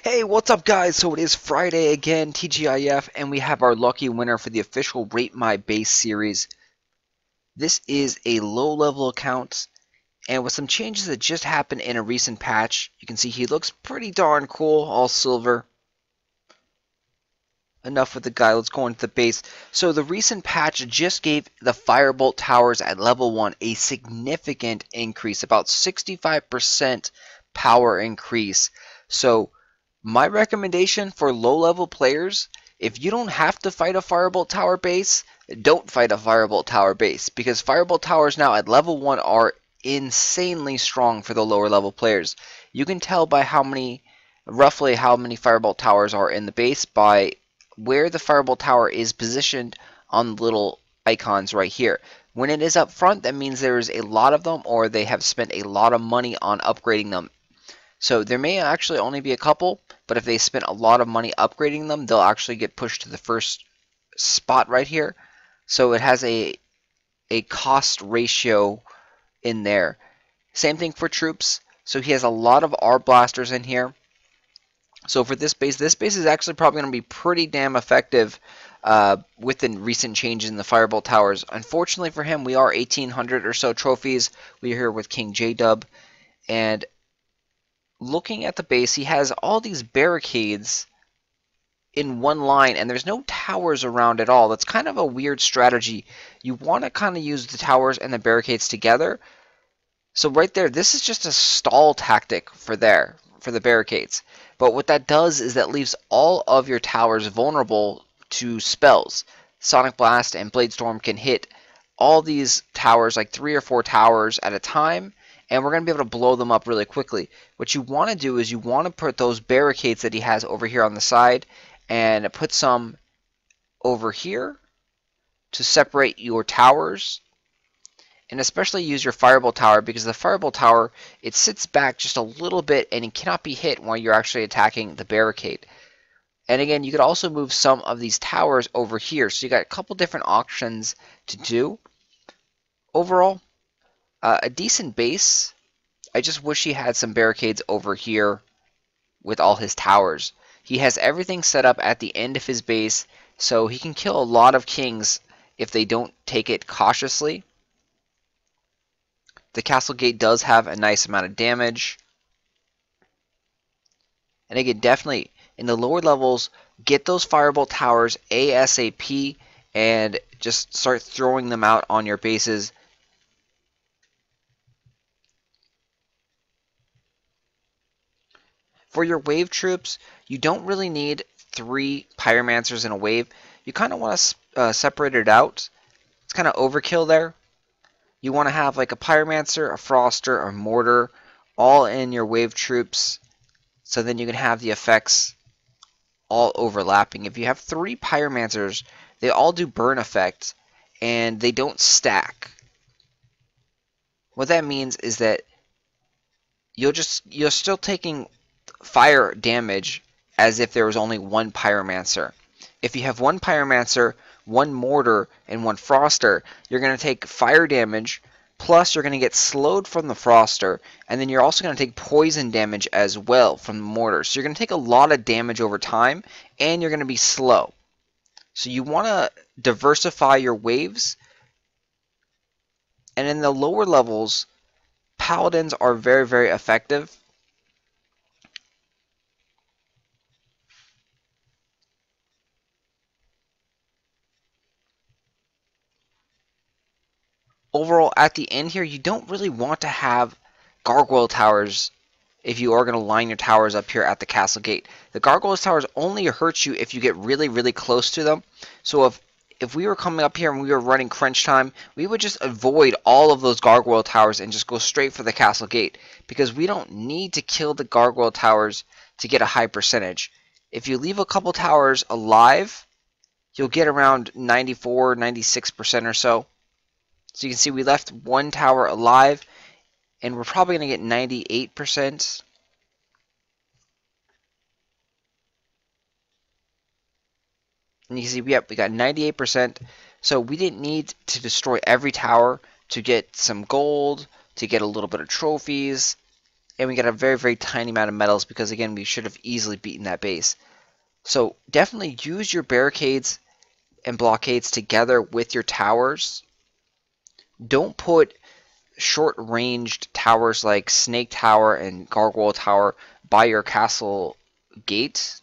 Hey, what's up guys? So it is Friday again, TGIF, and we have our lucky winner for the official Rate My Base series. This is a low-level account, and with some changes that just happened in a recent patch, you can see he looks pretty darn cool, all silver. Enough with the guy, let's go into the base. So the recent patch just gave the Firebolt towers at level 1 a significant increase, about 65% power increase. So my recommendation for low-level players, if you don't have to fight a Firebolt Tower base, don't fight a Firebolt Tower base, because Firebolt Towers now at level 1 are insanely strong for the lower level players. You can tell by roughly how many Firebolt Towers are in the base by where the Firebolt Tower is positioned on the little icons right here. When it is up front, that means there is a lot of them, or they have spent a lot of money on upgrading them. So there may actually only be a couple, but if they spent a lot of money upgrading them, they'll actually get pushed to the first spot right here. So it has a cost ratio in there. Same thing for troops. So he has a lot of Arblasters in here. So for this base is actually probably going to be pretty damn effective with the recent changes in the Firebolt Towers. Unfortunately for him, we are 1,800 or so trophies. We are here with King J-Dub, and looking at the base, he has all these barricades in one line, and there's no towers around at all. That's kind of a weird strategy. You want to kind of use the towers and the barricades together. So right there, this is just a stall tactic for the barricades. But what that does is that leaves all of your towers vulnerable to spells. Sonic Blast and Bladestorm can hit all these towers, like 3 or 4 towers at a time, and we're going to be able to blow them up really quickly. What you want to do is you want to put those barricades that he has over here on the side and put some over here to separate your towers. And especially use your Firebolt Tower, because the Firebolt Tower, it sits back just a little bit and it cannot be hit while you're actually attacking the barricade. And again, you could also move some of these towers over here. So you got a couple different options to do. Overall, a decent base. I just wish he had some barricades over here with all his towers. He has everything set up at the end of his base, so he can kill a lot of kings if they don't take it cautiously. The castle gate does have a nice amount of damage. And again, definitely in the lower levels, get those Firebolt towers ASAP and just start throwing them out on your bases. For your wave troops, you don't really need 3 Pyromancers in a wave. You kind of want to separate it out. It's kind of overkill there. You want to have like a Pyromancer, a Froster, a Mortar, all in your wave troops, so then you can have the effects all overlapping. If you have 3 Pyromancers, they all do burn effects, and they don't stack. What that means is that you're still taking fire damage as if there was only 1 Pyromancer. If you have 1 Pyromancer, 1 Mortar, and 1 Froster, you're going to take fire damage, plus you're going to get slowed from the Froster, and then you're also going to take poison damage as well from the Mortar. So you're going to take a lot of damage over time, and you're going to be slow. So you want to diversify your waves. And in the lower levels, Paladins are very, very effective. Overall, at the end here, you don't really want to have Gargoyle towers if you are going to line your towers up here at the castle gate. The Gargoyle towers only hurt you if you get really, really close to them. So if we were coming up here and we were running crunch time, we would just avoid all of those Gargoyle towers and just go straight for the castle gate, because we don't need to kill the Gargoyle towers to get a high percentage. If you leave a couple towers alive, you'll get around 94, 96% or so. So you can see we left 1 tower alive, and we're probably going to get 98%. And you can see, yep, we got 98%. So we didn't need to destroy every tower to get some gold, to get a little bit of trophies. and we got a very, very tiny amount of medals because, again, we should have easily beaten that base. So definitely use your barricades and blockades together with your towers. Don't put short-ranged towers like Snake Tower and Gargoyle Tower by your castle gate.